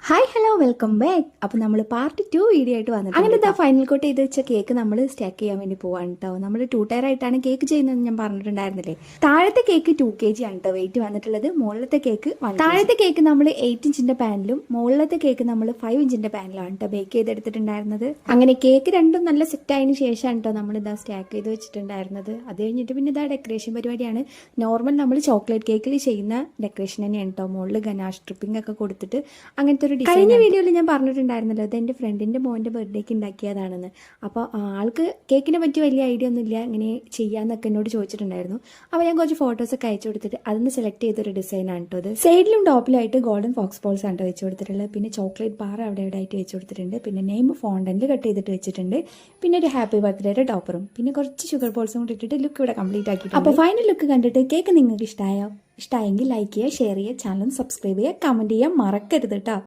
Hi hello welcome back. അപ്പോൾ നമ്മൾ part 2 video ആയിട്ട് വന്നിട്ടുണ്ട്. അങ്ങനെ ഫൈനൽ കോട്ട് ചെയ്ത് വെച്ച കേക്ക് നമ്മൾ സ്റ്റാക്ക് ചെയ്യാൻ വേണ്ടി പോവാണ് കേട്ടോ. നമ്മൾ 2 ടയർ ആയിട്ടാണ് കേക്ക് ചെയ്യുന്നതെന്ന് ഞാൻ പറഞ്ഞിട്ടുണ്ടായിരുന്നില്ലേ. താഴത്തെ കേക്ക് 2 kg ആണ് കേട്ടോ വെയിറ്റ് വന്നിട്ടുള്ളത്. മുകളിലത്തെ കേക്ക് താഴത്തെ കേക്ക് നമ്മൾ 8 ഇഞ്ചിന്റെ പാനിലും മുകളിലത്തെ കേക്ക് നമ്മൾ 5 ഇഞ്ചിന്റെ പാനിലാണ് കേട്ടോ ബേക്ക് ചെയ്തെടുത്തിട്ടുണ്ടായിരുന്നത്. അങ്ങനെ കേക്ക് രണ്ടും നല്ല സെറ്റ് ആയതിനു ശേഷമാണ് കേട്ടോ നമ്മൾ ഇതാ സ്റ്റാക്ക് ചെയ്ത് വെച്ചിട്ടുണ്ടായിരുന്നത്. അത് കഴിഞ്ഞിട്ട് പിന്നെ ഇതാ ഡെക്കറേഷൻ പരിപാടിയാണ്. നോർമൽ നമ്മൾ ചോക്ലേറ്റ് കേക്കിൽ ചെയ്യുന്ന ഡെക്കറേഷൻ തന്നെയാണ് കേട്ടോ. മുകളിൽ ഗനാഷ് ട്രിപ്പിംഗ് ഒക്കെ കൊടുത്തിട്ട് അങ്ങനത്തെ കഴിഞ്ഞ വീഡിയോയിൽ ഞാൻ പറഞ്ഞിട്ടുണ്ടായിരുന്നല്ലോ, അത് എൻ്റെ ഫ്രണ്ടിൻ്റെ മോൻ്റെ ബർത്ത്ഡേക്ക് ഉണ്ടാക്കിയതാണെന്ന്. അപ്പോൾ ആൾക്ക് കേക്കിനെ പറ്റി വലിയ ഐഡിയ ഒന്നുമില്ല, ഇങ്ങനെ ചെയ്യാമെന്നൊക്കെ എന്നോട് ചോദിച്ചിട്ടുണ്ടായിരുന്നു. അപ്പോൾ ഞാൻ കുറച്ച് ഫോട്ടോസൊക്കെ അയച്ചു കൊടുത്തിട്ട് അതിന് സെലക്ട് ചെയ്തൊരു ഡിസൈനാണ് കേട്ടോ അത്. സൈഡിലും ടോപ്പിലായിട്ട് ഗോൾഡൻ ഫോക്സ് ബോൾസ് ആണ് വെച്ച് കൊടുത്തിട്ടുള്ളത്. പിന്നെ ചോക്ലേറ്റ് ബാർ അവിടെ ഇവിടെ ആയിട്ട് വെച്ച് കൊടുത്തിട്ടുണ്ട്. പിന്നെ നെയിം ഫോണ്ടന്റിൽ കട്ട് ചെയ്തിട്ട് വെച്ചിട്ടുണ്ട്. പിന്നെ ഒരു ഹാപ്പി ബർത്ത്ഡേയുടെ ടോപ്പറും പിന്നെ കുറച്ച് ഷുഗർ ബോൾസും കൂടി ഇട്ടിട്ട് ലുക്ക് ഇവിടെ കംപ്ലീറ്റ് ആക്കിയിട്ടുണ്ട്. അപ്പോൾ ഫൈനൽ ലുക്ക് കണ്ടിട്ട് കേക്ക് നിങ്ങൾക്ക് ഇഷ്ടമായെങ്കിൽ ലൈക്ക് ചെയ്യുക, ഷെയർ ചെയ്യുക, ചാനൽ സബ്സ്ക്രൈബ് ചെയ്യുക, കമൻറ്റ് ചെയ്യാൻ മറക്കരുത് കേട്ടോ.